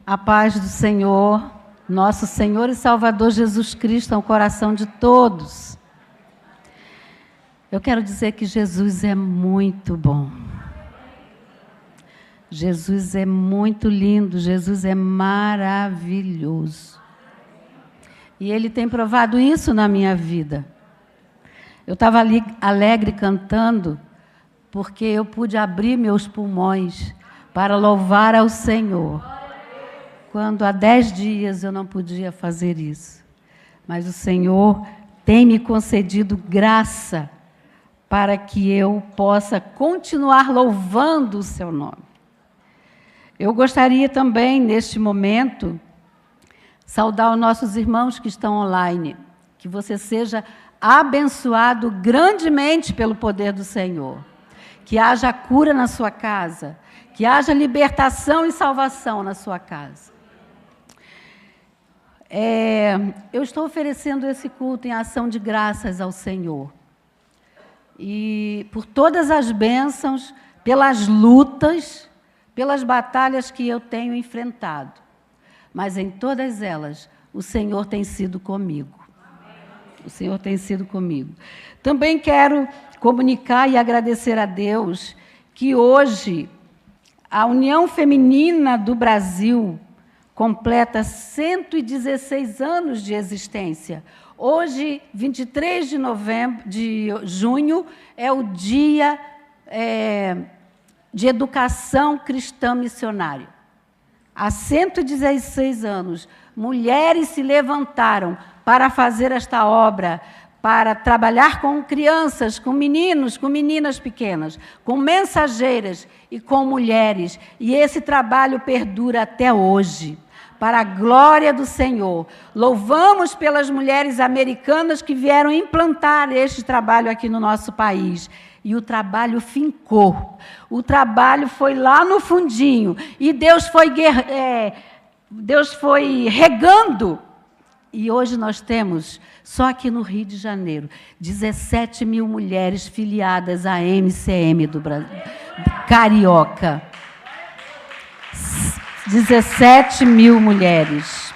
A paz do Senhor, nosso Senhor e Salvador Jesus Cristo, ao coração de todos. Eu quero dizer que Jesus é muito bom. Jesus é muito lindo, Jesus é maravilhoso. E Ele tem provado isso na minha vida. Eu estava ali alegre cantando, porque eu pude abrir meus pulmões para louvar ao Senhor. Quando há 10 dias eu não podia fazer isso. Mas o Senhor tem me concedido graça para que eu possa continuar louvando o seu nome. Eu gostaria também, neste momento, saudar os nossos irmãos que estão online. Que você seja abençoado grandemente pelo poder do Senhor. Que haja cura na sua casa. Que haja libertação e salvação na sua casa. Eu estou oferecendo esse culto em ação de graças ao Senhor. E por todas as bênçãos, pelas lutas, pelas batalhas que eu tenho enfrentado. Mas em todas elas, o Senhor tem sido comigo. O Senhor tem sido comigo. Também quero comunicar e agradecer a Deus que hoje a União Feminina do Brasil completa 116 anos de existência. Hoje, 23 de junho, é o dia de educação cristã missionária. Há 116 anos, mulheres se levantaram para fazer esta obra, para trabalhar com crianças, com meninos, com meninas pequenas, com mensageiras e com mulheres. E esse trabalho perdura até hoje, para a glória do Senhor. Louvamos pelas mulheres americanas que vieram implantar este trabalho aqui no nosso país. E o trabalho fincou. O trabalho foi lá no fundinho. E Deus foi regando. E hoje nós temos, só aqui no Rio de Janeiro, 17 mil mulheres filiadas à MCM do Brasil, Carioca. 17 mil mulheres.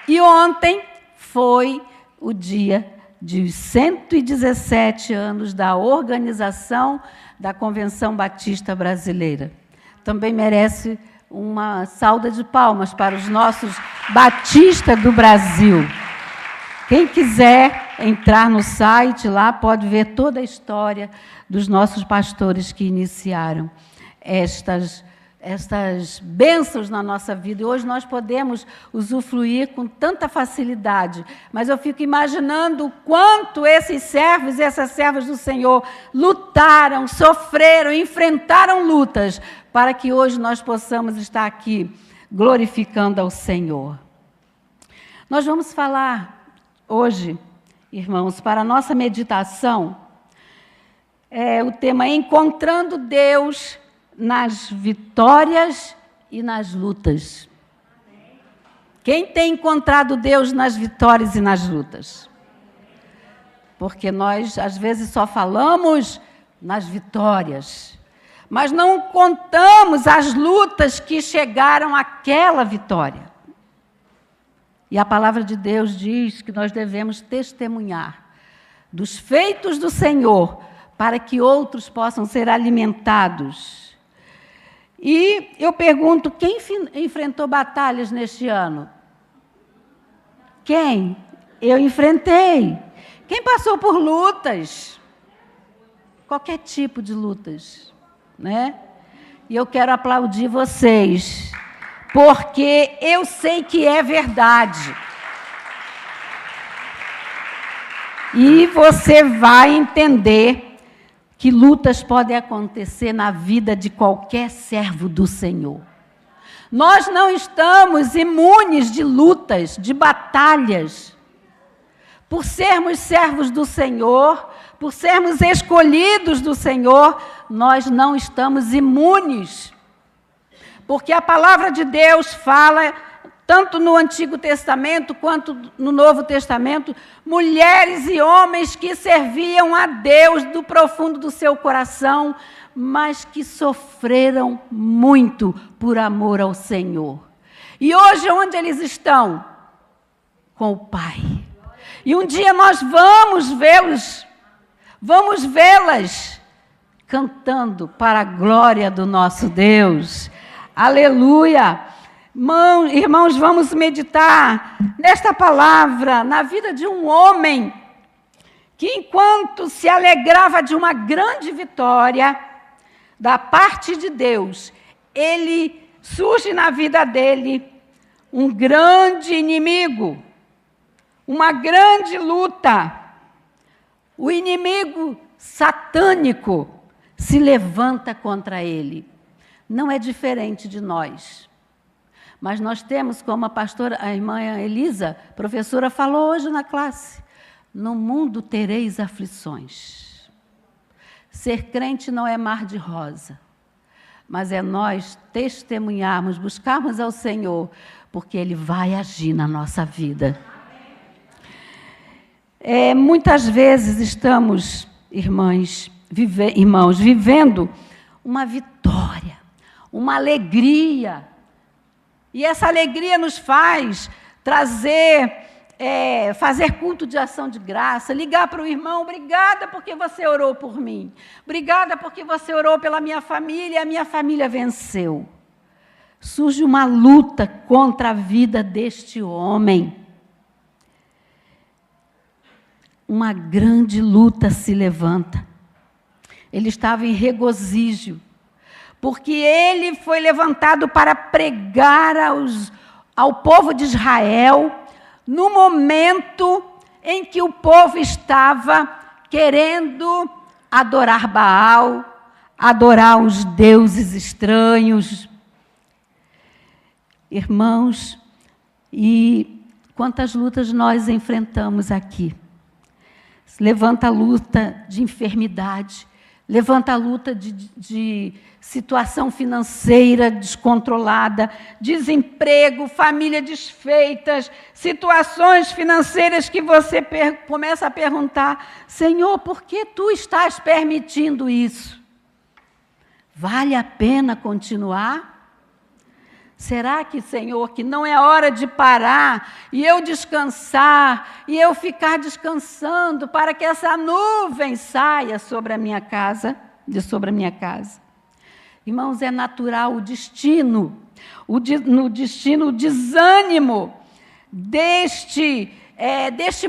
E ontem foi o dia de 117 anos da organização da Convenção Batista Brasileira. Também merece uma salva de palmas para os nossos batistas do Brasil. Quem quiser entrar no site lá pode ver toda a história dos nossos pastores que iniciaram estas bênçãos na nossa vida. E hoje nós podemos usufruir com tanta facilidade. Mas eu fico imaginando o quanto esses servos e essas servas do Senhor lutaram, sofreram, enfrentaram lutas, para que hoje nós possamos estar aqui glorificando ao Senhor. Nós vamos falar hoje, irmãos, para a nossa meditação, o tema é Encontrando Deus nas vitórias e nas lutas. Quem tem encontrado Deus nas vitórias e nas lutas? Porque nós, às vezes, só falamos nas vitórias, mas não contamos as lutas que chegaram àquela vitória. E a palavra de Deus diz que nós devemos testemunhar dos feitos do Senhor para que outros possam ser alimentados. E eu pergunto, quem enfrentou batalhas neste ano? Quem? Eu enfrentei. Quem passou por lutas? Qualquer tipo de lutas, né? E eu quero aplaudir vocês, porque eu sei que é verdade. E você vai entender que lutas podem acontecer na vida de qualquer servo do Senhor. Nós não estamos imunes de lutas, de batalhas. Por sermos servos do Senhor, por sermos escolhidos do Senhor, nós não estamos imunes. Porque a palavra de Deus fala, tanto no Antigo Testamento quanto no Novo Testamento, mulheres e homens que serviam a Deus do profundo do seu coração, mas que sofreram muito por amor ao Senhor. E hoje, onde eles estão? Com o Pai. E um dia nós vamos vê-las cantando para a glória do nosso Deus. Aleluia! Irmãos, vamos meditar nesta palavra, na vida de um homem que, enquanto se alegrava de uma grande vitória da parte de Deus, surge na vida dele um grande inimigo, uma grande luta. O inimigo satânico se levanta contra ele. Não é diferente de nós. Mas nós temos, como a irmã Elisa, professora, falou hoje na classe, no mundo tereis aflições. Ser crente não é mar de rosa, mas é nós testemunharmos, buscarmos ao Senhor, porque Ele vai agir na nossa vida. Muitas vezes estamos, irmãos, vivendo uma vitória, uma alegria. E essa alegria nos faz fazer culto de ação de graça, ligar para o irmão, obrigada porque você orou por mim, obrigada porque você orou pela minha família, e a minha família venceu. Surge uma luta contra a vida deste homem. Uma grande luta se levanta. Ele estava em regozijo, porque ele foi levantado para pregar ao povo de Israel, no momento em que o povo estava querendo adorar Baal, adorar os deuses estranhos. Irmãos, e quantas lutas nós enfrentamos aqui. Levanta a luta de enfermidade, levanta a luta de situação financeira descontrolada, desemprego, família desfeitas, situações financeiras que você começa a perguntar, Senhor, por que Tu estás permitindo isso? Vale a pena continuar? Será que, Senhor, que não é hora de parar e eu descansar, e eu ficar descansando para que essa nuvem saia sobre a minha casa, Irmãos, é natural o destino, o desânimo deste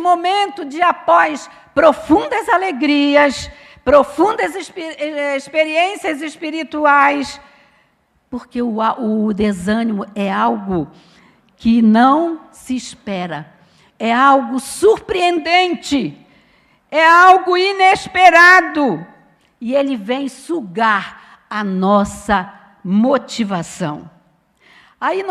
momento de após profundas alegrias, profundas experiências espirituais, porque o desânimo é algo que não se espera, é algo surpreendente, é algo inesperado, e ele vem sugar a nossa motivação. Aí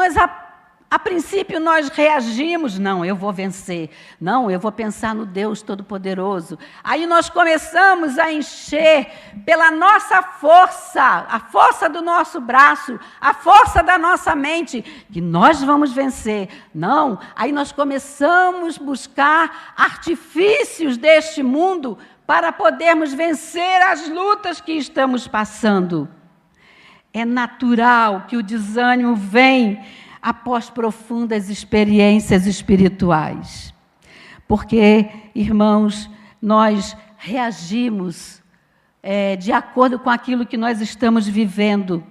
a princípio nós reagimos, não, eu vou vencer, não, eu vou pensar no Deus Todo-Poderoso. Aí nós começamos a encher pela nossa força, a força do nosso braço, a força da nossa mente, que nós vamos vencer. Não, aí nós começamos a buscar artifícios deste mundo para podermos vencer as lutas que estamos passando. É natural que o desânimo venha após profundas experiências espirituais. Porque, irmãos, nós reagimos de acordo com aquilo que nós estamos vivendo.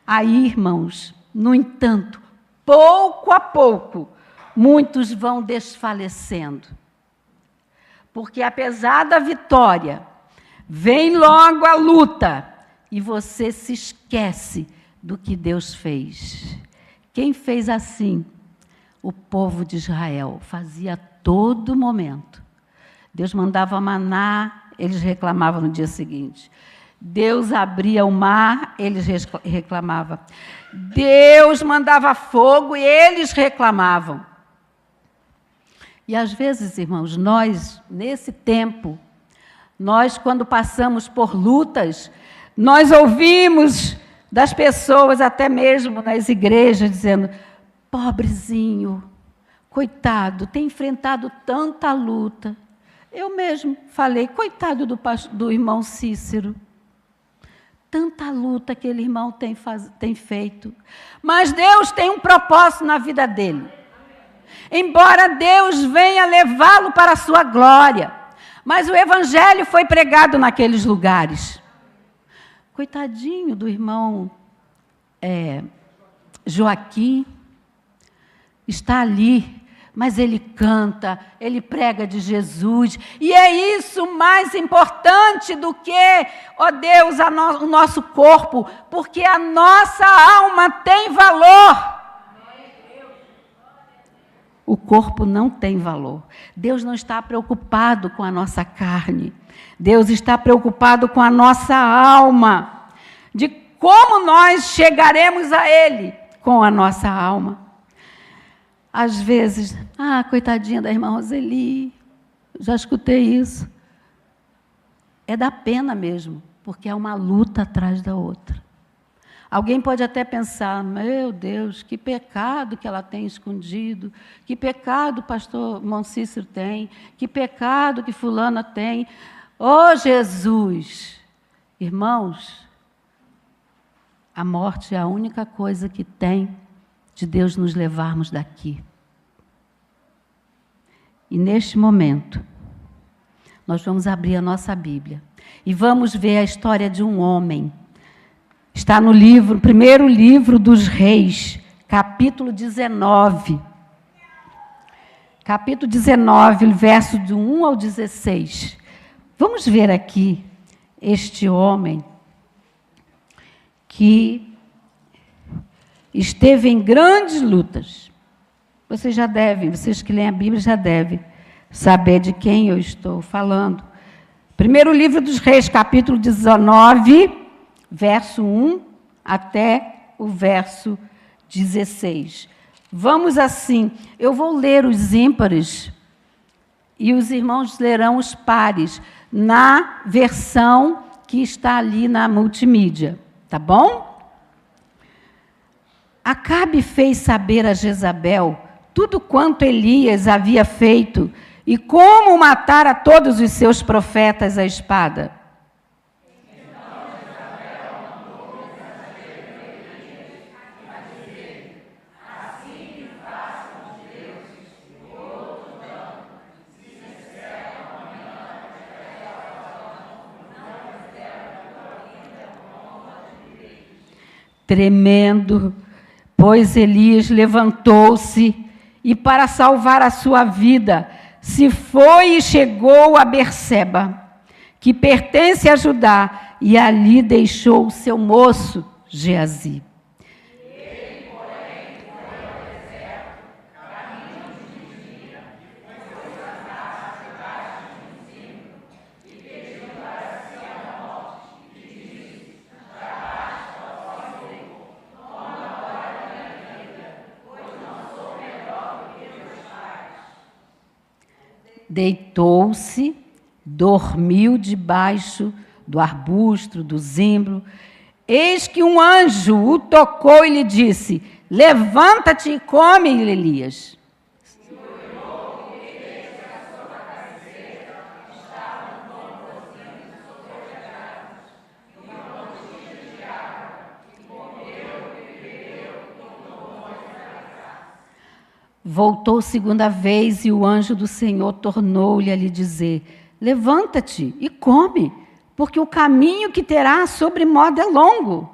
Aí, irmãos, no entanto, pouco a pouco, muitos vão desfalecendo. Porque, apesar da vitória, vem logo a luta e você se esquece do que Deus fez. Quem fez assim? O povo de Israel. Fazia a todo momento. Deus mandava maná, eles reclamavam no dia seguinte. Deus abria o mar, eles reclamavam. Deus mandava fogo e eles reclamavam. E às vezes, irmãos, nós, nesse tempo, quando passamos por lutas, nós ouvimos das pessoas, até mesmo nas igrejas, dizendo, pobrezinho, coitado, tem enfrentado tanta luta. Eu mesmo falei, coitado do irmão Cícero. Tanta luta que aquele irmão tem feito. Mas Deus tem um propósito na vida dele. Embora Deus venha levá-lo para a sua glória. Mas o evangelho foi pregado naqueles lugares. Coitadinho do irmão Joaquim. Está ali. Mas ele canta, ele prega de Jesus. E é isso mais importante do que, ó Deus, o nosso corpo. Porque a nossa alma tem valor. O corpo não tem valor. Deus não está preocupado com a nossa carne. Deus está preocupado com a nossa alma. De como nós chegaremos a Ele com a nossa alma. Às vezes, coitadinha da irmã Roseli, já escutei isso. É da pena mesmo, porque é uma luta atrás da outra. Alguém pode até pensar, meu Deus, que pecado que ela tem escondido, que pecado o pastor Moncícero tem, que pecado que fulana tem. Oh, Jesus! Irmãos, a morte é a única coisa que tem de Deus nos levarmos daqui. E neste momento, nós vamos abrir a nossa Bíblia e vamos ver a história de um homem. Está no primeiro livro dos Reis, capítulo 19. Capítulo 19, verso de 1 ao 16. Vamos ver aqui este homem que esteve em grandes lutas. Vocês que leem a Bíblia já devem saber de quem eu estou falando. Primeiro livro dos Reis, capítulo 19, verso 1 até o verso 16. Vamos assim, eu vou ler os ímpares e os irmãos lerão os pares na versão que está ali na multimídia, tá bom? Acabe fez saber a Jezabel tudo quanto Elias havia feito e como matar a todos os seus profetas à espada. Tremendo, pois Elias levantou-se e, para salvar a sua vida, se foi e chegou a Berseba, que pertence a Judá, e ali deixou o seu moço, Geazi. Ele, porém, foi ao deserto, caminho de dia, e foi sentar-se debaixo de um zimbro, e pediu para si a morte, e disse: já basta, ó Senhor, toma agora a minha vida, pois não sou melhor do que meus pais. Deitou-se, dormiu debaixo do arbusto, do zimbro. Eis que um anjo o tocou e lhe disse: levanta-te e come, Elias. Voltou segunda vez e o anjo do Senhor tornou-lhe a lhe dizer: levanta-te e come, porque o caminho que terás sobre modo é longo.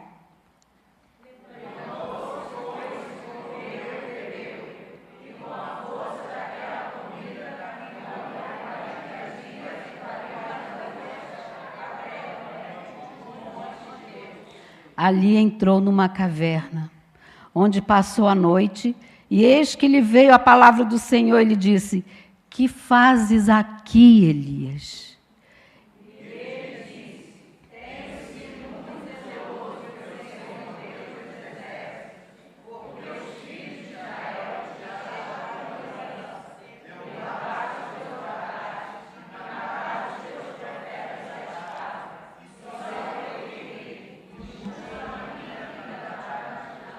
Ali entrou numa caverna, onde passou a noite, e eis que lhe veio a palavra do Senhor e lhe disse: que fazes aqui, Elias? E ele disse: tenho sido muito zeloso pelo Senhor Deus dos exércitos, porque os filhos de Israel já estavam em herança, pelo abaixo dos seus altares, e mataram os seus profetas à espada, e só eu vivi, e jurei a minha vida para imaginar.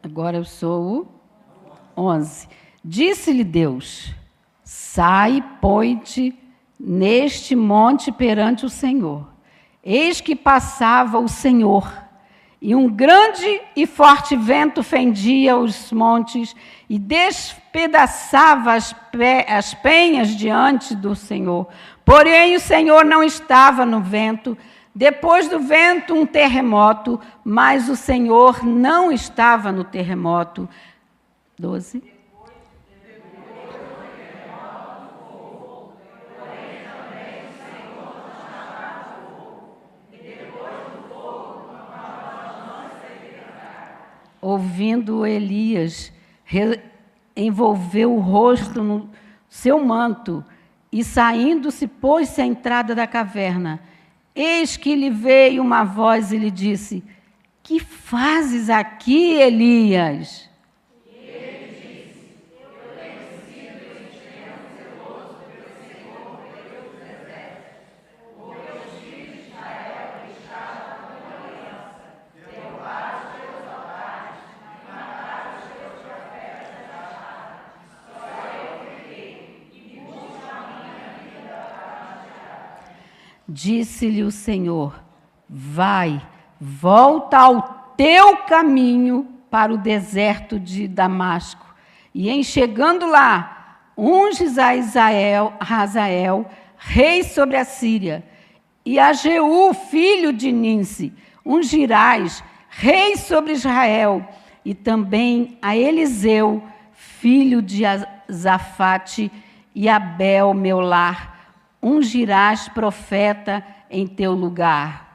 Agora eu sou o 11. Disse-lhe Deus: sai, põe-te neste monte perante o Senhor. Eis que passava o Senhor, e um grande e forte vento fendia os montes e despedaçava as penhas diante do Senhor. Porém, o Senhor não estava no vento. Depois do vento, um terremoto, mas o Senhor não estava no terremoto. 12. Ouvindo Elias, envolveu o rosto no seu manto e, saindo-se, pôs-se à entrada da caverna. Eis que lhe veio uma voz e lhe disse: que fazes aqui, Elias? E ele disse: eu tenho sido extremo zeloso pelo Senhor, Deus dos exércitos, porque os filhos de Israel deixaram a tua aliança, derrubaram os teus altares, e mataram os teus profetas da espada. Só eu fiquei, e busco a minha vida para tirar. Disse-lhe o Senhor: vai, volta ao teu caminho para o deserto de Damasco, e em chegando lá, unges a Hazael, rei sobre a Síria, e a Jeú, filho de Ninsi, ungirás, rei sobre Israel, e também a Eliseu, filho de Zafate, e Abel, meu lar, ungirás profeta em teu lugar.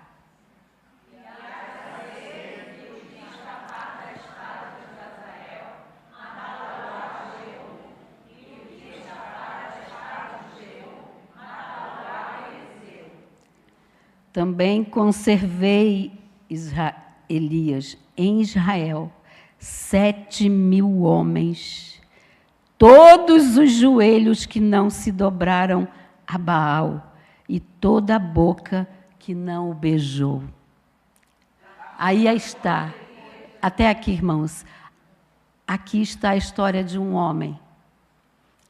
Também conservei Elias em Israel 7.000 homens, todos os joelhos que não se dobraram a Baal, e toda a boca que não o beijou. Aí está. Até aqui, irmãos. Aqui está a história de um homem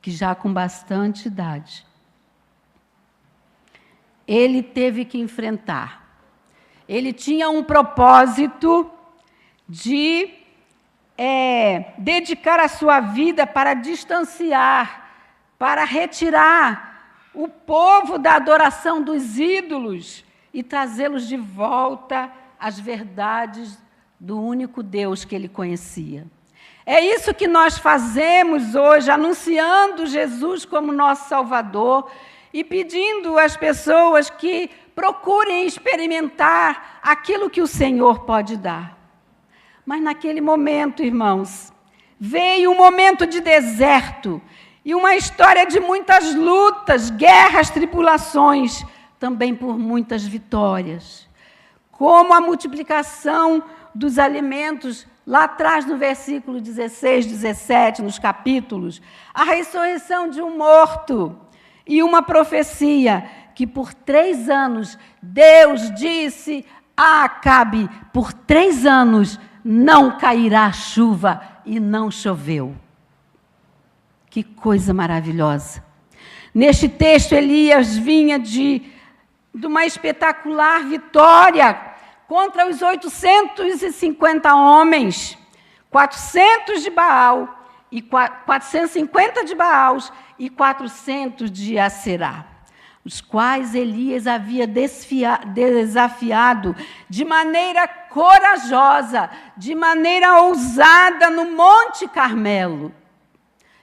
que já com bastante idade, ele teve que enfrentar. Ele tinha um propósito de dedicar a sua vida para distanciar, para retirar o povo da adoração dos ídolos e trazê-los de volta às verdades do único Deus que ele conhecia. É isso que nós fazemos hoje, anunciando Jesus como nosso Salvador, e pedindo às pessoas que procurem experimentar aquilo que o Senhor pode dar. Mas naquele momento, irmãos, veio um momento de deserto e uma história de muitas lutas, guerras, tribulações, também por muitas vitórias. Como a multiplicação dos alimentos, lá atrás no versículo 16, 17, nos capítulos, a ressurreição de um morto, e uma profecia que por 3 anos Deus disse a Acabe: por 3 anos não cairá chuva, e não choveu. Que coisa maravilhosa. Neste texto, Elias vinha de uma espetacular vitória contra os 850 homens, 400 de Baal, e 450 de Baals e 400 de Aserá, os quais Elias havia desafiado de maneira corajosa, de maneira ousada no Monte Carmelo.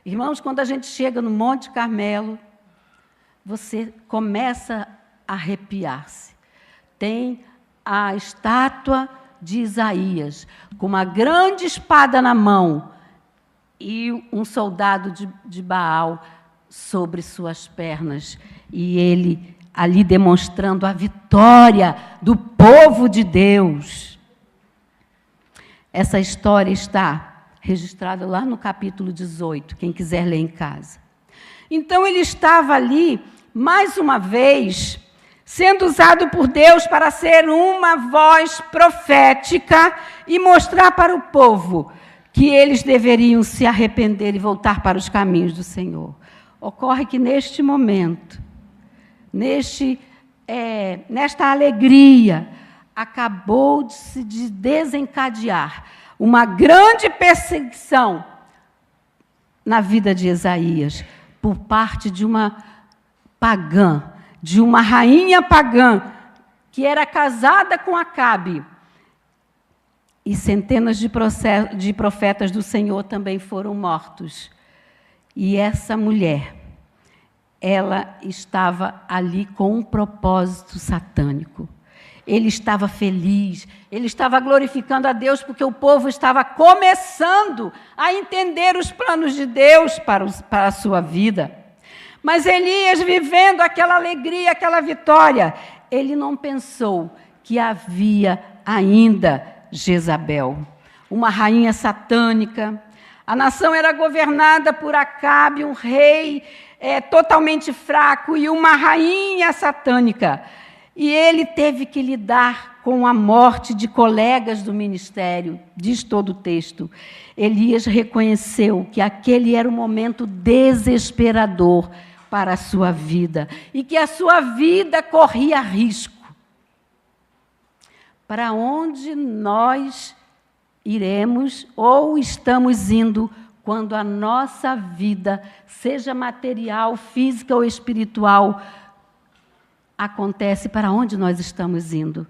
Irmãos, quando a gente chega no Monte Carmelo, você começa a arrepiar-se. Tem a estátua de Isaías, com uma grande espada na mão, e um soldado de Baal sobre suas pernas, e ele ali demonstrando a vitória do povo de Deus. Essa história está registrada lá no capítulo 18, quem quiser ler em casa. Então ele estava ali, mais uma vez, sendo usado por Deus para ser uma voz profética e mostrar para o povo que eles deveriam se arrepender e voltar para os caminhos do Senhor. Ocorre que, neste momento, nesta alegria, acabou de se desencadear uma grande perseguição na vida de Esaías, por parte de uma pagã, de uma rainha pagã, que era casada com Acabe. E centenas de profetas do Senhor também foram mortos. E essa mulher, ela estava ali com um propósito satânico. Ele estava feliz, ele estava glorificando a Deus, porque o povo estava começando a entender os planos de Deus para a sua vida. Mas Elias, vivendo aquela alegria, aquela vitória, ele não pensou que havia ainda Jezabel, uma rainha satânica. A nação era governada por Acabe, um rei totalmente fraco, e uma rainha satânica. E ele teve que lidar com a morte de colegas do ministério, diz todo o texto. Elias reconheceu que aquele era um momento desesperador para a sua vida, e que a sua vida corria risco. Para onde nós iremos ou estamos indo quando a nossa vida, seja material, física ou espiritual, acontece? Para onde nós estamos indo?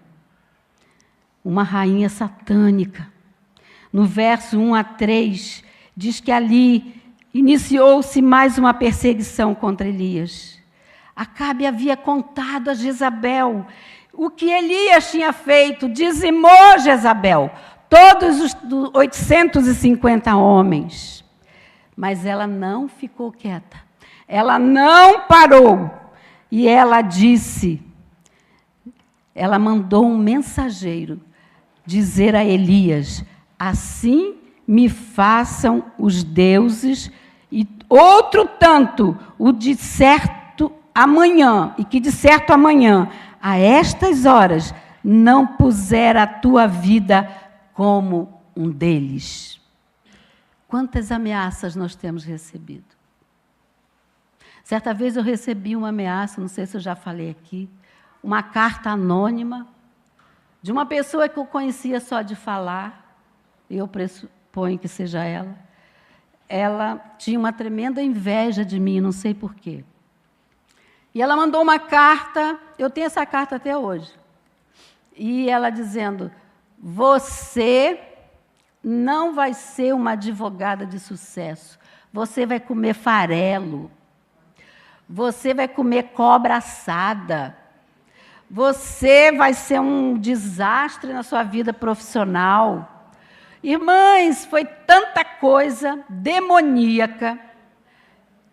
Uma rainha satânica. No verso 1 a 3, diz que ali iniciou-se mais uma perseguição contra Elias. Acabe havia contado a Jezabel o que Elias tinha feito, dizimou Jezabel, todos os 850 homens. Mas ela não ficou quieta, ela não parou, e ela disse, ela mandou um mensageiro dizer a Elias: assim me façam os deuses, e outro tanto, o de certo amanhã, e que de certo amanhã, a estas horas, não puser a tua vida como um deles. Quantas ameaças nós temos recebido? Certa vez eu recebi uma ameaça, não sei se eu já falei aqui, uma carta anônima, de uma pessoa que eu conhecia só de falar, eu pressuponho que seja ela. Ela tinha uma tremenda inveja de mim, não sei porquê. E ela mandou uma carta, eu tenho essa carta até hoje, e ela dizendo: você não vai ser uma advogada de sucesso, você vai comer farelo, você vai comer cobra assada, você vai ser um desastre na sua vida profissional. Irmãs, foi tanta coisa demoníaca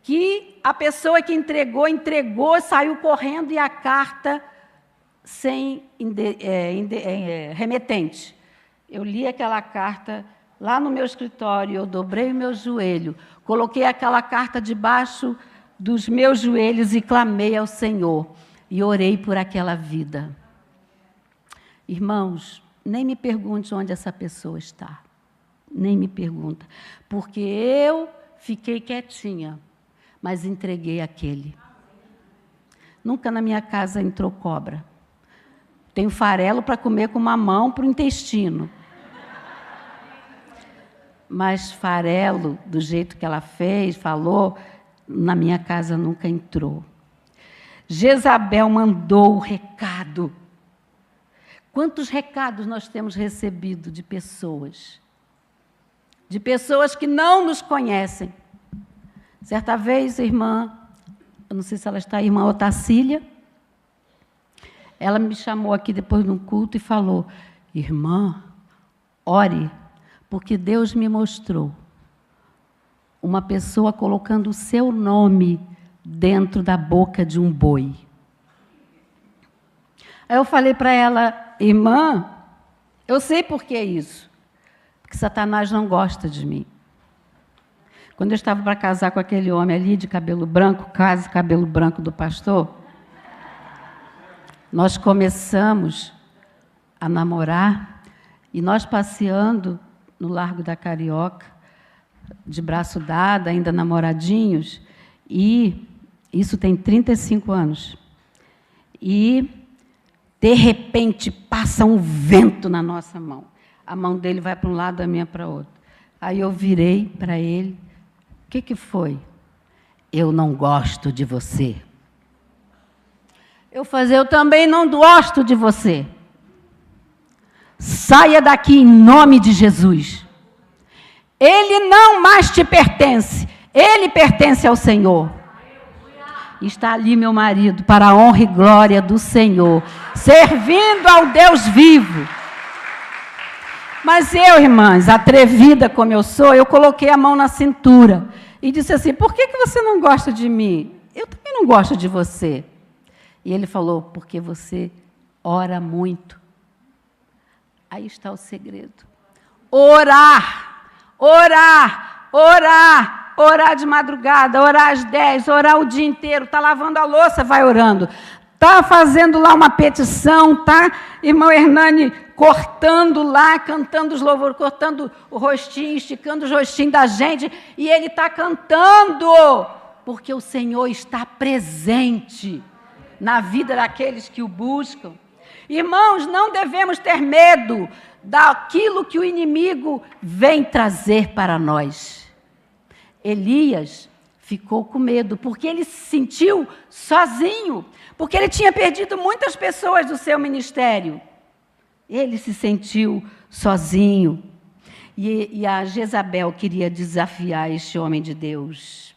que a pessoa que entregou, saiu correndo, e a carta sem remetente. Eu li aquela carta lá no meu escritório, eu dobrei o meu joelho, coloquei aquela carta debaixo dos meus joelhos e clamei ao Senhor, e orei por aquela vida. Irmãos, nem me pergunte onde essa pessoa está, nem me pergunta, porque eu fiquei quietinha, mas entreguei aquele. Nunca na minha casa entrou cobra. Tenho farelo para comer com uma mão para o intestino. Mas farelo, do jeito que ela fez, falou, na minha casa nunca entrou. Jezabel mandou o recado. Quantos recados nós temos recebido de pessoas? De pessoas que não nos conhecem. Certa vez, a irmã, eu não sei se ela está aí, a irmã Otacília, ela me chamou aqui depois de um culto e falou: irmã, ore, porque Deus me mostrou uma pessoa colocando o seu nome dentro da boca de um boi. Aí eu falei para ela: irmã, eu sei por que isso, porque Satanás não gosta de mim. Quando eu estava para casar com aquele homem ali de cabelo branco, quase cabelo branco do pastor, nós começamos a namorar, e nós passeando no Largo da Carioca, de braço dado, ainda namoradinhos, e isso tem 35 anos. e, de repente, passa um vento na nossa mão. A mão dele vai para um lado, a minha para o outro. Aí eu virei para ele. O que foi? Eu não gosto de você. Eu também não gosto de você. Saia daqui em nome de Jesus. Ele não mais te pertence. Ele pertence ao Senhor. Está ali meu marido, para a honra e glória do Senhor, servindo ao Deus vivo. Mas eu, irmãs, atrevida como eu sou, eu coloquei a mão na cintura e disse assim, por que você não gosta de mim? Eu também não gosto de você. E ele falou, porque você ora muito. Aí está o segredo. Orar, orar, orar. Orar de madrugada, orar às 10, orar o dia inteiro, está lavando a louça, vai orando. Está fazendo lá uma petição, está, irmão Hernani, cortando lá, cantando os louvores, cortando o rostinho, esticando os rostinhos da gente, e ele está cantando, porque o Senhor está presente na vida daqueles que o buscam. Irmãos, não devemos ter medo daquilo que o inimigo vem trazer para nós. Elias ficou com medo, porque ele se sentiu sozinho, porque ele tinha perdido muitas pessoas do seu ministério. Ele se sentiu sozinho. E a Jezabel queria desafiar este homem de Deus.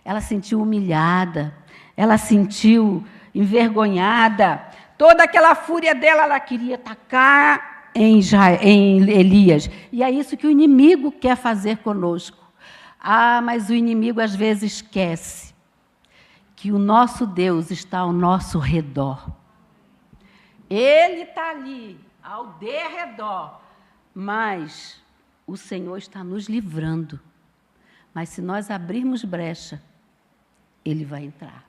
Ela sentiu humilhada, ela sentiu envergonhada. Toda aquela fúria dela, ela queria atacar em Elias. E é isso que o inimigo quer fazer conosco. Mas o inimigo às vezes esquece que o nosso Deus está ao nosso redor. Ele está ali, ao derredor, mas o Senhor está nos livrando. Mas se nós abrirmos brecha, Ele vai entrar.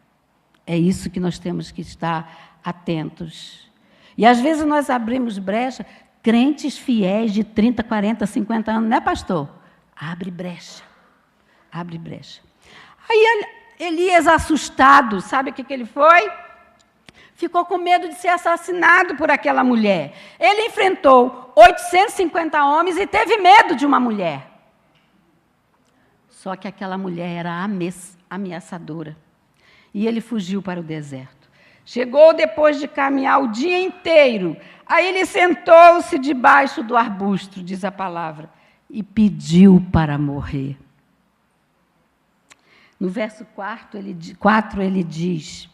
É isso que nós temos que estar atentos. E às vezes nós abrimos brecha, crentes fiéis de 30, 40, 50 anos, né, pastor? Abre brecha. Abre brecha. Aí Elias, assustado, sabe o que ele foi? Ficou com medo de ser assassinado por aquela mulher. Ele enfrentou 850 homens e teve medo de uma mulher. Só que aquela mulher era ameaçadora. E ele fugiu para o deserto. Chegou depois de caminhar o dia inteiro. Aí ele sentou-se debaixo do arbusto, diz a palavra, e pediu para morrer. No verso 4 ele diz,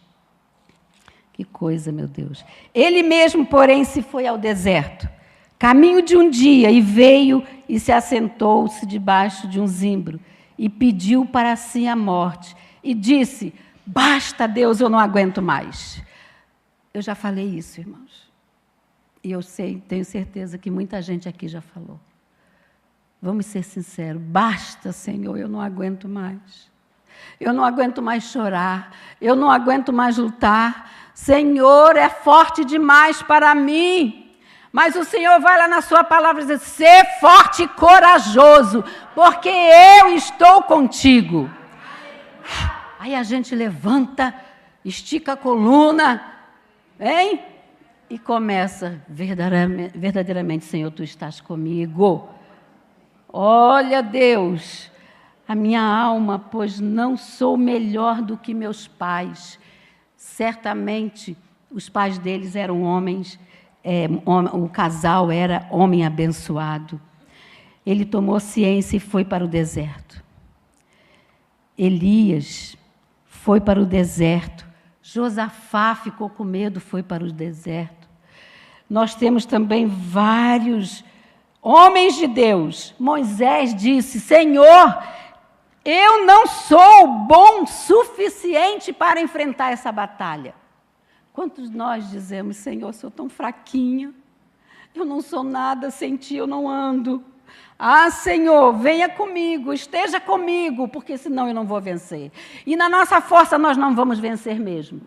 que coisa, meu Deus. Ele mesmo, porém, se foi ao deserto, caminho de um dia, e veio e se assentou-se debaixo de um zimbro, e pediu para si a morte, e disse, basta, Deus, eu não aguento mais. Eu já falei isso, irmãos. E eu tenho certeza que muita gente aqui já falou. Vamos ser sinceros, basta, Senhor, eu não aguento mais. Eu não aguento mais chorar, eu não aguento mais lutar. Senhor, é forte demais para mim. Mas o Senhor vai lá na sua palavra e diz, ser forte e corajoso, porque eu estou contigo. Aí a gente levanta, estica a coluna, hein? E começa, verdadeiramente, Senhor, Tu estás comigo. Olha, Deus, a minha alma, pois não sou melhor do que meus pais. Certamente, os pais deles eram homens, o casal era homem abençoado. Ele tomou ciência e foi para o deserto. Elias foi para o deserto. Josafá ficou com medo, foi para o deserto. Nós temos também vários homens de Deus. Moisés disse, Senhor, eu não sou bom o suficiente para enfrentar essa batalha. Quantos de nós dizemos, Senhor, eu sou tão fraquinha, eu não sou nada, sem Ti eu não ando. Ah, Senhor, venha comigo, esteja comigo, porque senão eu não vou vencer. E na nossa força nós não vamos vencer mesmo.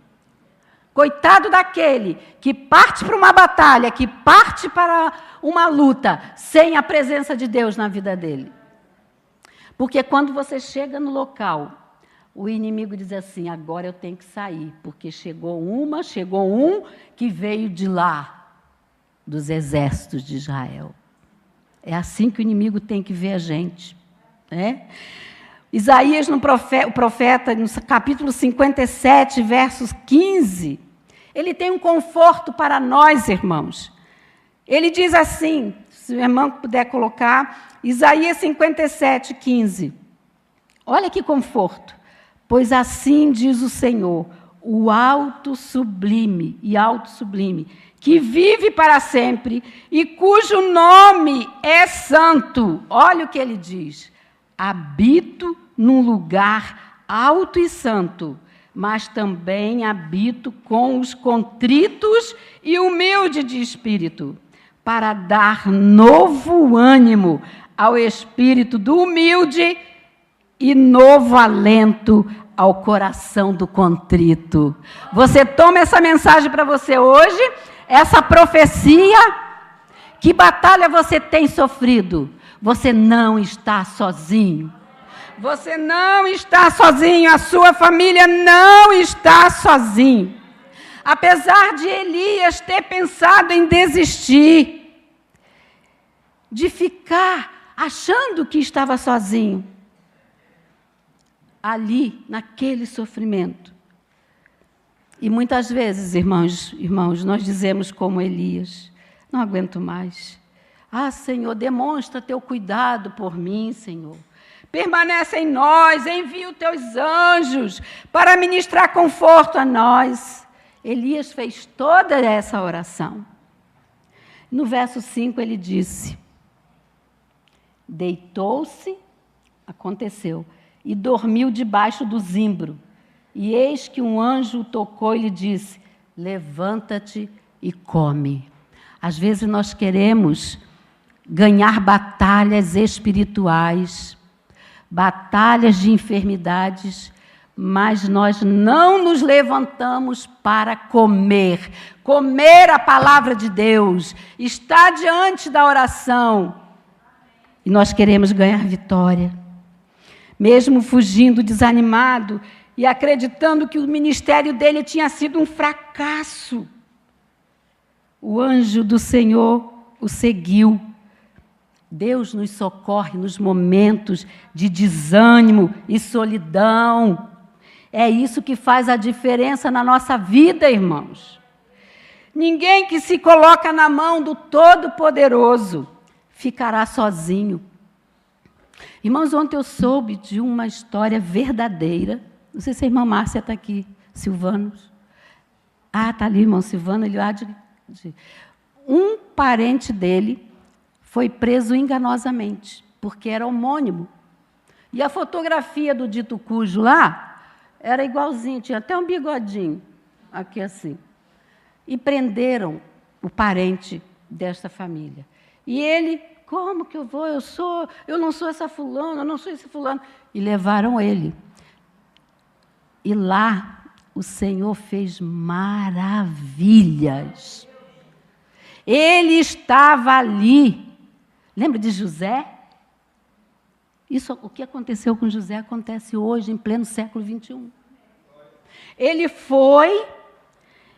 Coitado daquele que parte para uma batalha, que parte para uma luta, sem a presença de Deus na vida dele. Porque quando você chega no local, o inimigo diz assim, agora eu tenho que sair, porque chegou um que veio de lá, dos exércitos de Israel. É assim que o inimigo tem que ver a gente, né? Isaías, o profeta, no capítulo 57, versos 15, ele tem um conforto para nós, irmãos. Ele diz assim, se o irmão puder colocar, Isaías 57, 15. Olha que conforto. Pois assim diz o Senhor, o alto sublime, que vive para sempre e cujo nome é santo. Olha o que ele diz. Habito num lugar alto e santo, mas também habito com os contritos e humildes de espírito, para dar novo ânimo ao espírito do humilde e novo alento ao coração do contrito. Você toma essa mensagem para você hoje, essa profecia. Que batalha você tem sofrido? Você não está sozinho. Você não está sozinho, a sua família não está sozinho. Apesar de Elias ter pensado em desistir, de ficar achando que estava sozinho, ali, naquele sofrimento. E muitas vezes, irmãos, nós dizemos como Elias, não aguento mais. Ah, Senhor, demonstra teu cuidado por mim, Senhor. Permanece em nós, envia os teus anjos para ministrar conforto a nós. Elias fez toda essa oração. No verso 5 ele disse, deitou-se, aconteceu, e dormiu debaixo do zimbro. E eis que um anjo o tocou e lhe disse, levanta-te e come. Às vezes nós queremos ganhar batalhas espirituais, batalhas de enfermidades, mas nós não nos levantamos para comer a palavra de Deus, estar diante da oração, e nós queremos ganhar vitória. Mesmo fugindo desanimado e acreditando que o ministério dele tinha sido um fracasso, o anjo do Senhor o seguiu. Deus nos socorre nos momentos de desânimo e solidão. É isso que faz a diferença na nossa vida, irmãos. Ninguém que se coloca na mão do Todo-Poderoso ficará sozinho. Irmãos, ontem eu soube de uma história verdadeira. Não sei se a irmã Márcia está aqui, Silvanos. Ah, está ali, irmão Silvano. Ele há de... Um parente dele foi preso enganosamente, porque era homônimo. E a fotografia do dito cujo lá era igualzinho, tinha até um bigodinho, aqui assim. E prenderam o parente desta família. E ele, como que eu vou? Eu não sou essa fulana, eu não sou esse fulano. E levaram ele. E lá o Senhor fez maravilhas. Ele estava ali. Lembra de José? Isso, o que aconteceu com José acontece hoje, em pleno século XXI. Ele foi,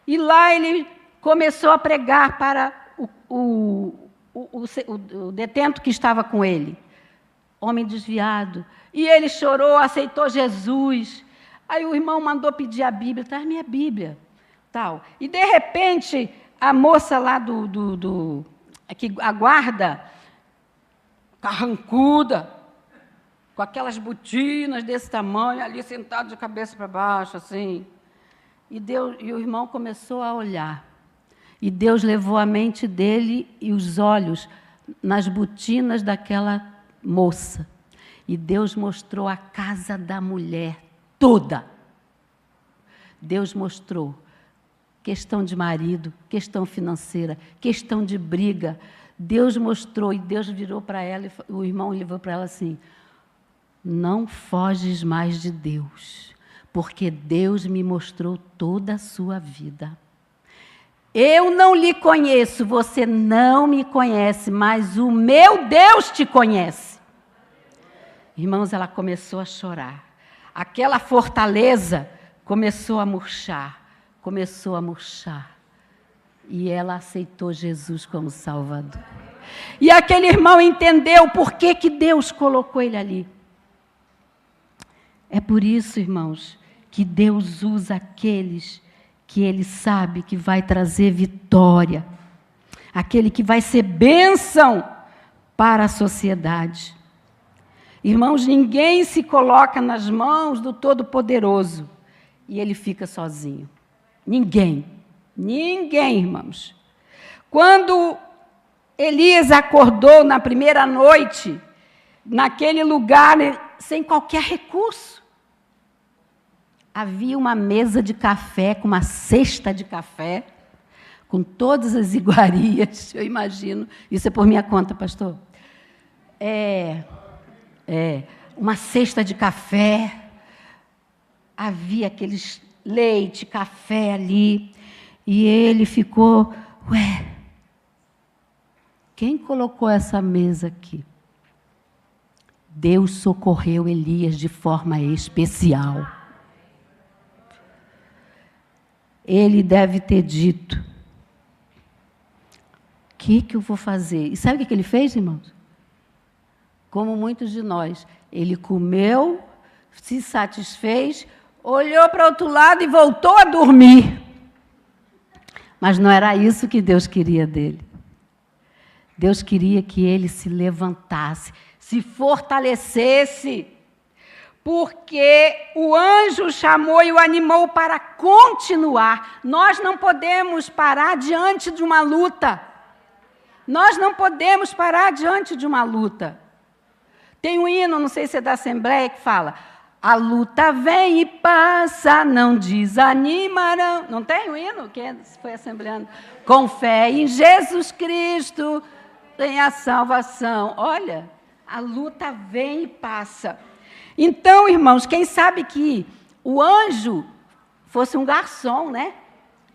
e lá ele começou a pregar para o detento que estava com ele, homem desviado. E ele chorou, aceitou Jesus. Aí o irmão mandou pedir a Bíblia, traz minha Bíblia. Tal. E, de repente, a moça lá que aguarda, carrancuda, com aquelas botinas desse tamanho, ali sentado de cabeça para baixo, assim. E o irmão começou a olhar. E Deus levou a mente dele e os olhos nas botinas daquela moça. E Deus mostrou a casa da mulher toda. Deus mostrou questão de marido, questão financeira, questão de briga. Deus mostrou e Deus virou para ela, o irmão levou para ela assim, não foges mais de Deus, porque Deus me mostrou toda a sua vida. Eu não lhe conheço, você não me conhece, mas o meu Deus te conhece. Irmãos, ela começou a chorar. aquela fortaleza começou a murchar, começou a murchar. E ela aceitou Jesus como Salvador. E aquele irmão entendeu por que Deus colocou ele ali. É por isso, irmãos, que Deus usa aqueles que Ele sabe que vai trazer vitória, aquele que vai ser bênção para a sociedade. Irmãos, ninguém se coloca nas mãos do Todo-Poderoso e ele fica sozinho. Ninguém, irmãos. Quando Elias acordou na primeira noite, naquele lugar, sem qualquer recurso, havia uma mesa de café, com uma cesta de café, com todas as iguarias, eu imagino. Isso é por minha conta, pastor? Uma cesta de café, havia aqueles leite, café ali, e ele ficou, quem colocou essa mesa aqui? Deus socorreu Elias de forma especial. Ele deve ter dito, o que eu vou fazer? E sabe o que ele fez, irmãos? Como muitos de nós, ele comeu, se satisfez, olhou para o outro lado e voltou a dormir. Mas não era isso que Deus queria dele. Deus queria que ele se levantasse, se fortalecesse, porque o anjo o chamou e o animou para continuar. Nós não podemos parar diante de uma luta. Nós não podemos parar diante de uma luta. Tem um hino, não sei se é da Assembleia, que fala: a luta vem e passa, não desanimarão. Não tem um hino? Quem foi assembleando? Com fé em Jesus Cristo tem a salvação. Olha, a luta vem e passa. Então, irmãos, quem sabe que o anjo fosse um garçom, né?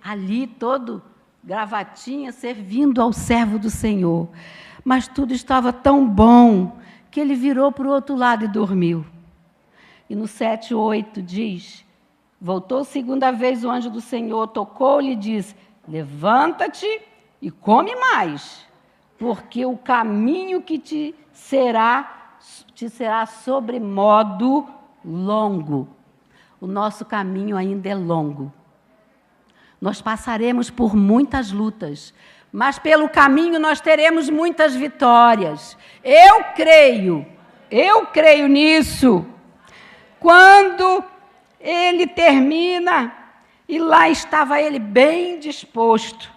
Ali todo gravatinha, servindo ao servo do Senhor. Mas tudo estava tão bom que ele virou para o outro lado e dormiu. E no 7:8 diz: voltou segunda vez o anjo do Senhor, tocou-lhe e disse: levanta-te e come mais, porque o caminho que te será sobremodo longo. O nosso caminho ainda é longo. Nós passaremos por muitas lutas, mas pelo caminho nós teremos muitas vitórias. Eu creio nisso. Quando ele termina, e lá estava ele bem disposto.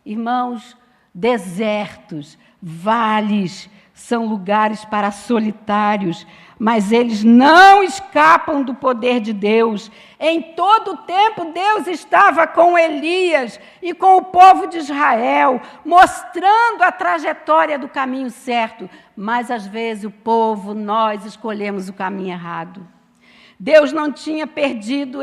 Irmãos, desertos, vales, são lugares para solitários, mas eles não escapam do poder de Deus. Em todo o tempo, Deus estava com Elias e com o povo de Israel, mostrando a trajetória do caminho certo. Mas, às vezes, o povo, nós escolhemos o caminho errado. Deus não tinha perdido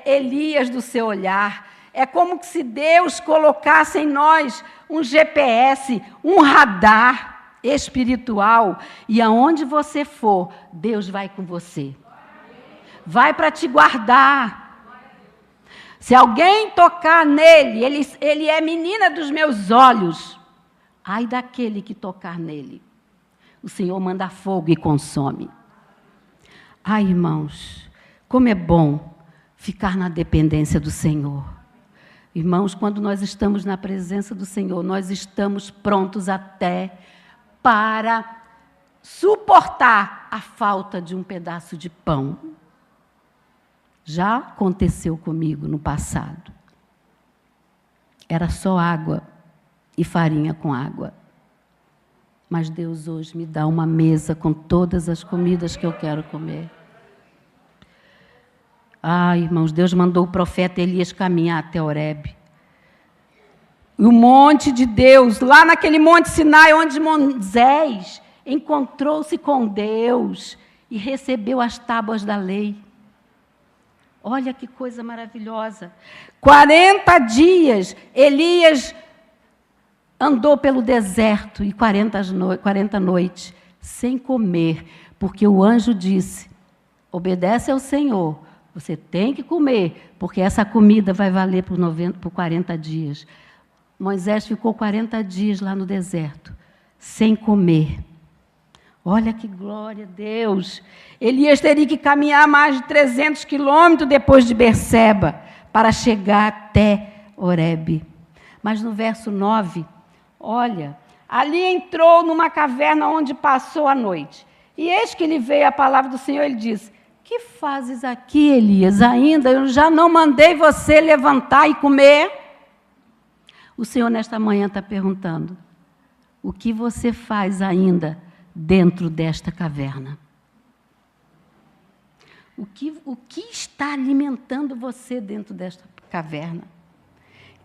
Elias do seu olhar. É como se Deus colocasse em nós um GPS, um radar espiritual, e aonde você for, Deus vai com você. Vai para te guardar. Se alguém tocar nele, ele é menina dos meus olhos. Ai daquele que tocar nele. O Senhor manda fogo e consome. Ai, irmãos, como é bom ficar na dependência do Senhor. Irmãos, quando nós estamos na presença do Senhor, nós estamos prontos até para suportar a falta de um pedaço de pão. Já aconteceu comigo no passado. Era só água e farinha com água. Mas Deus hoje me dá uma mesa com todas as comidas que eu quero comer. Irmãos, Deus mandou o profeta Elias caminhar até Horebe. E o monte de Deus, lá naquele monte Sinai, onde Moisés encontrou-se com Deus e recebeu as tábuas da lei. Olha que coisa maravilhosa. 40 dias, Elias andou pelo deserto e 40 noites, sem comer, porque o anjo disse: obedece ao Senhor, você tem que comer, porque essa comida vai valer por 40 dias. Moisés ficou 40 dias lá no deserto, sem comer. Olha que glória a Deus. Elias teria que caminhar mais de 300 quilômetros depois de Berseba, para chegar até Horebe. Mas no verso 9, olha, ali entrou numa caverna onde passou a noite. E eis que lhe veio a palavra do Senhor, ele disse: que fazes aqui, Elias? Ainda eu já não mandei você levantar e comer? O Senhor nesta manhã está perguntando: o que você faz ainda dentro desta caverna? O que está alimentando você dentro desta caverna?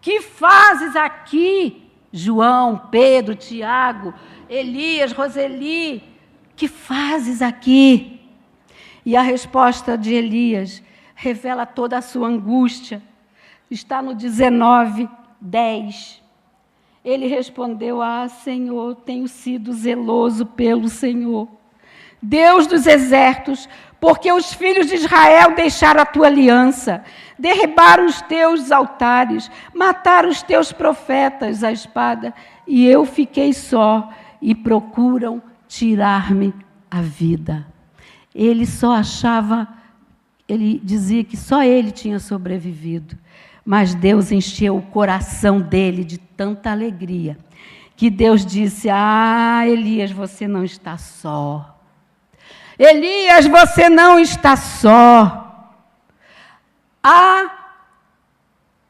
Que fazes aqui, João, Pedro, Tiago, Elias, Roseli? Que fazes aqui? E a resposta de Elias revela toda a sua angústia. Está no 19:10. Ele respondeu: Senhor, tenho sido zeloso pelo Senhor, Deus dos exércitos, porque os filhos de Israel deixaram a tua aliança, derribaram os teus altares, mataram os teus profetas à espada, e eu fiquei só, e procuram tirar-me a vida. Ele dizia que só ele tinha sobrevivido, mas Deus encheu o coração dele de tanta alegria, que Deus disse: Elias, você não está só. Elias, você não está só. Há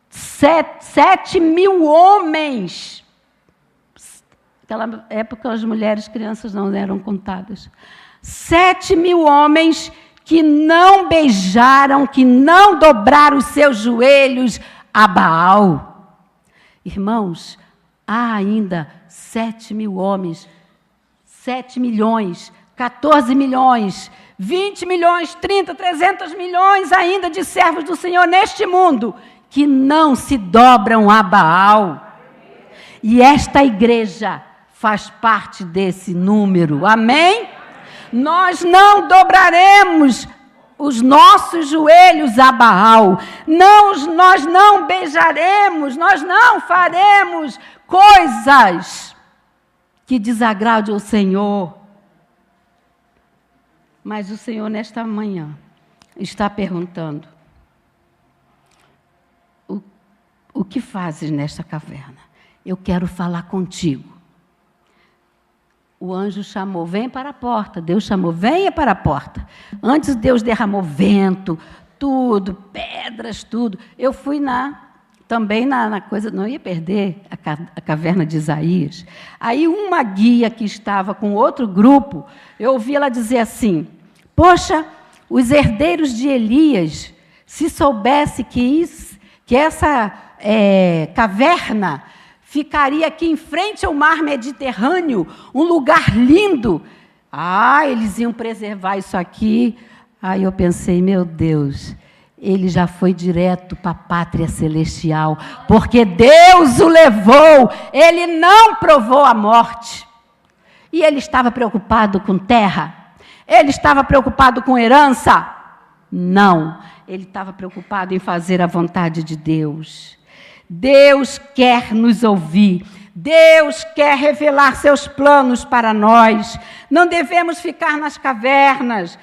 7.000 homens. Naquela época, as mulheres e crianças não eram contadas. 7.000 homens que não beijaram, que não dobraram os seus joelhos a Baal. Irmãos, há ainda 7.000 homens, 7 milhões, 14 milhões, 20 milhões, 30, 300 milhões ainda de servos do Senhor neste mundo, que não se dobram a Baal. E esta igreja faz parte desse número, amém? Nós não dobraremos os nossos joelhos a Baal, nós não beijaremos, nós não faremos coisas que desagradem ao Senhor. Mas o Senhor, nesta manhã, está perguntando: o que fazes nesta caverna? Eu quero falar contigo. O anjo chamou: vem para a porta. Deus chamou: venha para a porta. Antes Deus derramou vento, tudo, pedras, tudo. Eu fui também na coisa, não ia perder a caverna de Isaías. Aí uma guia que estava com outro grupo, eu ouvi ela dizer assim: poxa, os herdeiros de Elias, se soubesse que essa caverna ficaria aqui em frente ao mar Mediterrâneo, um lugar lindo, eles iam preservar isso aqui. Aí eu pensei: meu Deus, ele já foi direto para a pátria celestial, porque Deus o levou, ele não provou a morte. E ele estava preocupado com terra? Ele estava preocupado com herança? Não, ele estava preocupado em fazer a vontade de Deus. Deus quer nos ouvir, Deus quer revelar seus planos para nós. Não devemos ficar nas cavernas,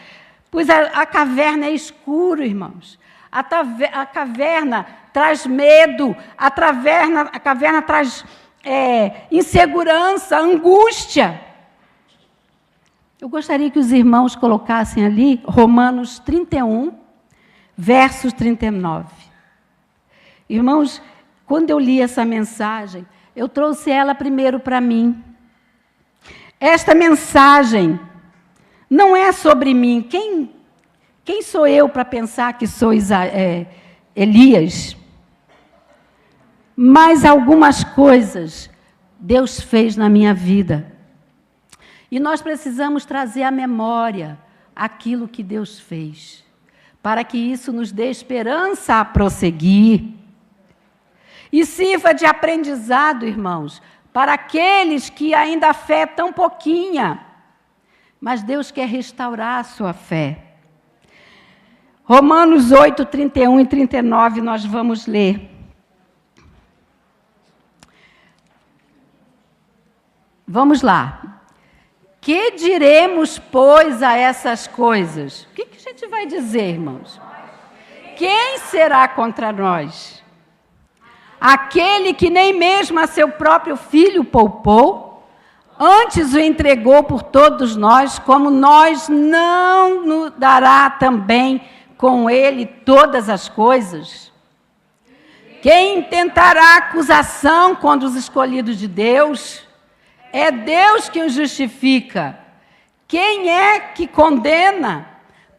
pois a caverna é escuro, irmãos. A caverna traz medo, a caverna traz insegurança, angústia. Eu gostaria que os irmãos colocassem ali Romanos 31, versos 39. Irmãos, quando eu li essa mensagem, eu trouxe ela primeiro para mim. Esta mensagem não é sobre mim. Quem sou eu para pensar que sou Elias? Mas algumas coisas Deus fez na minha vida. E nós precisamos trazer à memória aquilo que Deus fez, para que isso nos dê esperança a prosseguir. E sirva de aprendizado, irmãos, para aqueles que ainda a fé é tão pouquinha. Mas Deus quer restaurar a sua fé. Romanos 8, 31 e 39, nós vamos ler. Vamos lá. Que diremos, pois, a essas coisas? O que a gente vai dizer, irmãos? Quem será contra nós? Aquele que nem mesmo a seu próprio filho poupou, antes o entregou por todos nós, como nós não nos dará também com ele todas as coisas? Quem tentará acusação contra os escolhidos de Deus? É Deus que os justifica. Quem é que condena?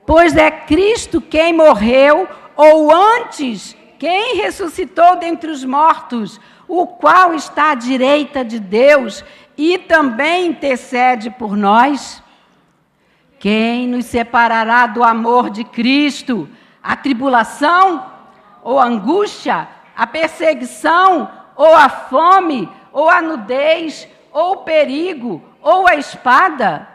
Pois é Cristo quem morreu, ou antes, quem ressuscitou dentre os mortos, o qual está à direita de Deus e também intercede por nós. Quem nos separará do amor de Cristo? A tribulação? Ou a angústia? A perseguição? Ou a fome? Ou a nudez? Ou o perigo, ou a espada?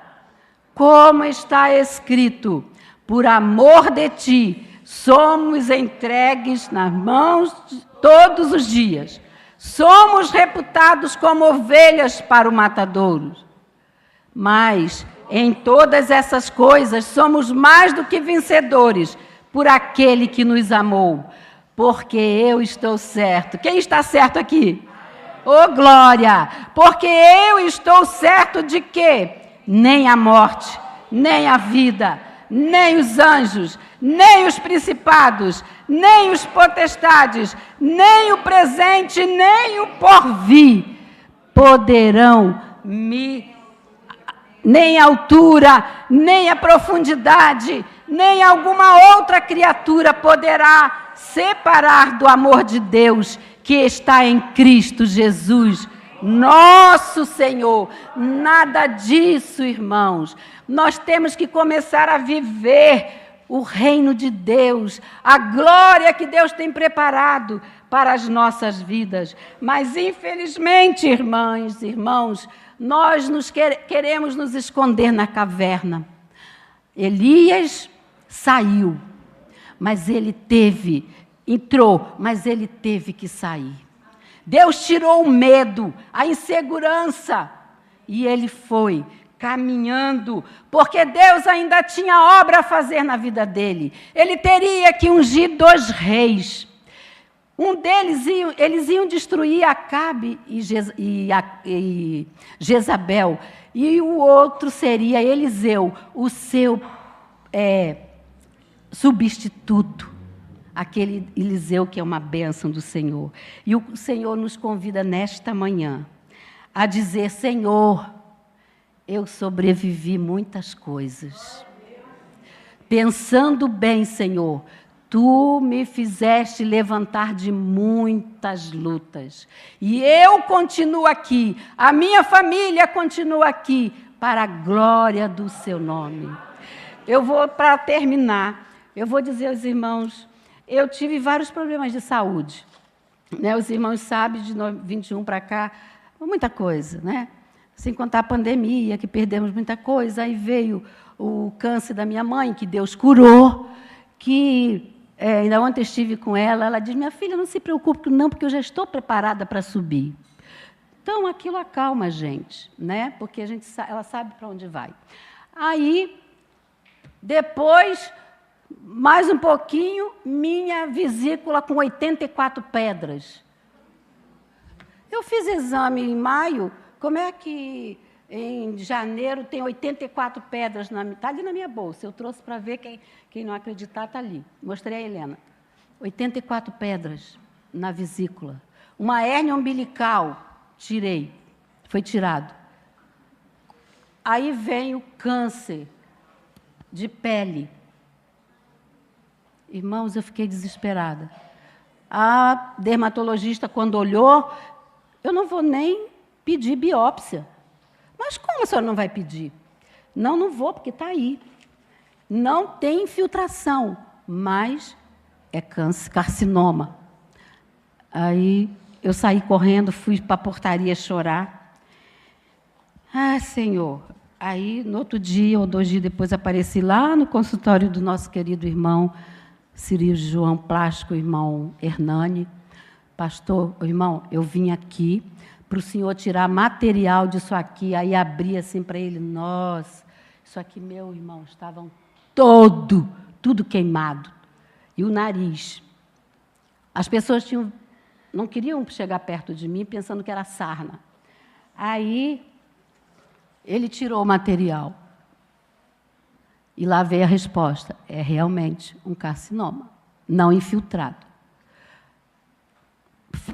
Como está escrito, por amor de ti, somos entregues nas mãos todos os dias. Somos reputados como ovelhas para o matadouro. Mas, em todas essas coisas, somos mais do que vencedores, por aquele que nos amou. Porque eu estou certo. Quem está certo aqui? Oh, glória! Porque eu estou certo de que nem a morte, nem a vida, nem os anjos, nem os principados, nem os potestades, nem o presente, nem o porvir poderão nem a altura, nem a profundidade, nem alguma outra criatura poderá separar do amor de Deus que está em Cristo Jesus, nosso Senhor. Nada disso, irmãos. Nós temos que começar a viver o reino de Deus, a glória que Deus tem preparado para as nossas vidas. Mas, infelizmente, irmãs e irmãos, nós queremos nos esconder na caverna. Elias saiu, mas entrou, mas ele teve que sair. Deus tirou o medo, a insegurança, e ele foi caminhando, porque Deus ainda tinha obra a fazer na vida dele. Ele teria que ungir 2 reis. Um deles, eles iam destruir Acabe e Jezabel, e o outro seria Eliseu, o seu substituto. Aquele Eliseu que é uma bênção do Senhor. E o Senhor nos convida nesta manhã a dizer: Senhor, eu sobrevivi muitas coisas. Pensando bem, Senhor, Tu me fizeste levantar de muitas lutas. E eu continuo aqui, a minha família continua aqui, para a glória do Seu nome. Para terminar, eu vou dizer aos irmãos, eu tive vários problemas de saúde. Né? Os irmãos sabem, de 21 para cá, muita coisa, né? Sem contar a pandemia, que perdemos muita coisa. Aí veio o câncer da minha mãe, que Deus curou, que ainda ontem estive com ela, ela diz: minha filha, não se preocupe não, porque eu já estou preparada para subir. Então, aquilo acalma a gente, né? Porque ela sabe para onde vai. Aí, depois, mais um pouquinho, minha vesícula com 84 pedras. Eu fiz exame em maio, como é que em janeiro tem 84 pedras? Está ali na minha bolsa, eu trouxe para ver, quem não acreditar está ali. Mostrei a Helena. 84 pedras na vesícula. Uma hérnia umbilical, foi tirado. Aí vem o câncer de pele. Irmãos, eu fiquei desesperada. A dermatologista, quando olhou, eu não vou nem pedir biópsia. Mas como a senhora não vai pedir? Não vou, porque está aí. Não tem infiltração, mas é câncer, carcinoma. Aí eu saí correndo, fui para a portaria chorar. Ah, Senhor. Aí, no outro dia ou 2 dias depois, apareci lá no consultório do nosso querido irmão cirurgião plástico, irmão Hernani. Pastor, irmão, eu vim aqui para o senhor tirar material disso aqui. Aí abri assim para ele, nossa, isso aqui, meu irmão, estavam tudo queimado. E o nariz. As pessoas não queriam chegar perto de mim pensando que era sarna. Aí, ele tirou o material. E lá veio a resposta. É realmente um carcinoma, não infiltrado.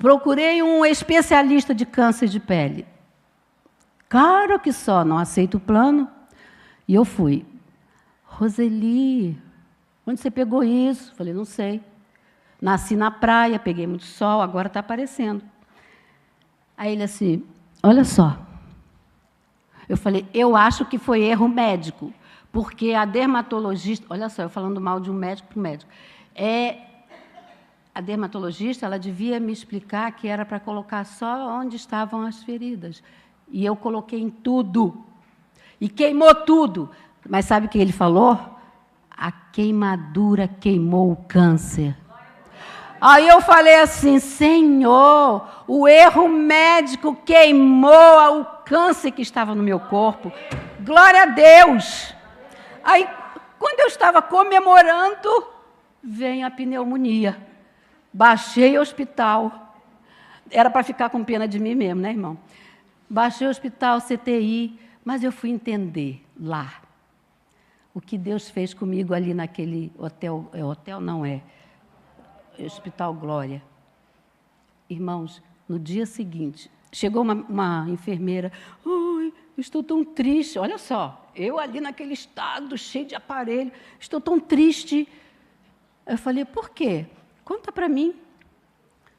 Procurei um especialista de câncer de pele. Claro que só, não aceito o plano. E eu fui. Roseli, onde você pegou isso? Falei, não sei. Nasci na praia, peguei muito sol, agora está aparecendo. Aí ele assim, olha só. Eu falei, eu acho que foi erro médico, porque a dermatologista, olha só, eu falando mal de um médico para o médico, a dermatologista, ela devia me explicar que era para colocar só onde estavam as feridas. E eu coloquei em tudo. E queimou tudo. Mas sabe o que ele falou? A queimadura queimou o câncer. Aí eu falei assim, Senhor, o erro médico queimou o câncer que estava no meu corpo. Glória a Deus. Aí, quando eu estava comemorando, vem a pneumonia. Baixei o hospital. Era para ficar com pena de mim mesmo, né, irmão? Baixei o hospital, CTI, mas eu fui entender lá o que Deus fez comigo ali naquele hotel. Hotel não é. Hospital Glória. Irmãos, no dia seguinte, chegou uma enfermeira. Ai, estou tão triste. Olha só, eu ali naquele estado, cheio de aparelho, estou tão triste. Eu falei, por quê? Conta para mim.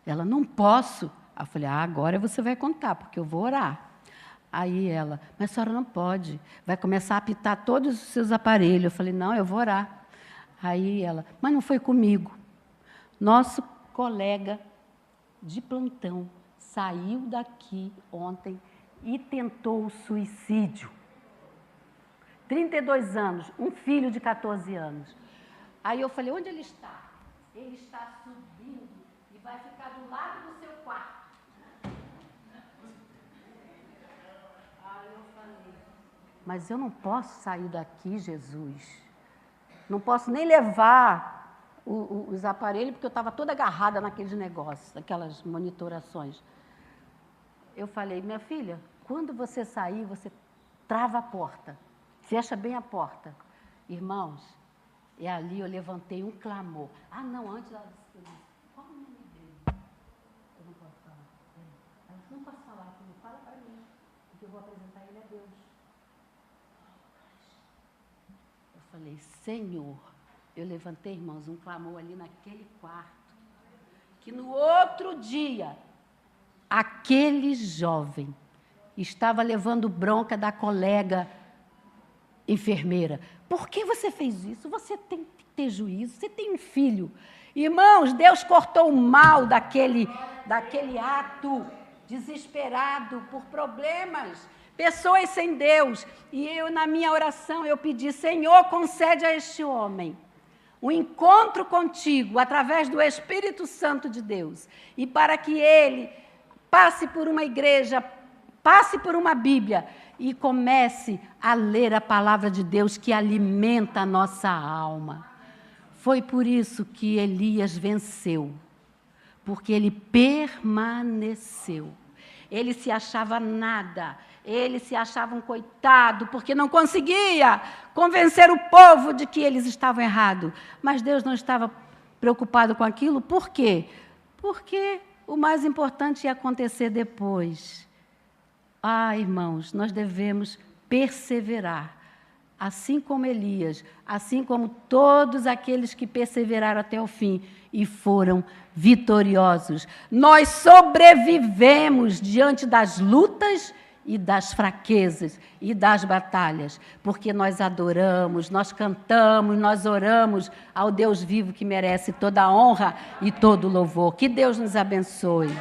Ela, não posso. Eu falei, agora você vai contar, porque eu vou orar. Aí ela, mas a senhora não pode. Vai começar a apitar todos os seus aparelhos. Eu falei, não, eu vou orar. Aí ela, mas não foi comigo. Nosso colega de plantão saiu daqui ontem e tentou o suicídio. 32 anos, um filho de 14 anos. Aí eu falei, onde ele está? Ele está subindo e vai ficar do lado do seu quarto. Aí eu falei, mas eu não posso sair daqui, Jesus. Não posso nem levar os aparelhos, porque eu estava toda agarrada naqueles negócios, naquelas monitorações. Eu falei, minha filha, quando você sair, você trava a porta, fecha bem a porta. Irmãos, e ali eu levantei um clamor. Ah, não, antes ela disse, qual o nome dele? Eu não posso falar. Ela disse, não posso falar. Eu falei, fala para mim, porque eu vou apresentar ele a Deus. Eu falei, Senhor, eu levantei, irmãos, um clamor ali naquele quarto, que no outro dia, aquele jovem estava levando bronca da colega enfermeira. Por que você fez isso? Você tem que ter juízo, você tem um filho. Irmãos, Deus cortou o mal daquele ato desesperado por problemas, pessoas sem Deus. E eu, na minha oração, eu pedi, Senhor, concede a este homem um encontro contigo, através do Espírito Santo de Deus, e para que ele passe por uma igreja, passe por uma Bíblia, e comece a ler a palavra de Deus que alimenta a nossa alma. Foi por isso que Elias venceu, porque ele permaneceu. Ele se achava nada, ele se achava um coitado, porque não conseguia convencer o povo de que eles estavam errados. Mas Deus não estava preocupado com aquilo. Por quê? Porque o mais importante ia acontecer depois. Ah, irmãos, nós devemos perseverar, assim como Elias, assim como todos aqueles que perseveraram até o fim e foram vitoriosos. Nós sobrevivemos diante das lutas e das fraquezas e das batalhas, porque nós adoramos, nós cantamos, nós oramos ao Deus vivo que merece toda a honra e todo o louvor. Que Deus nos abençoe.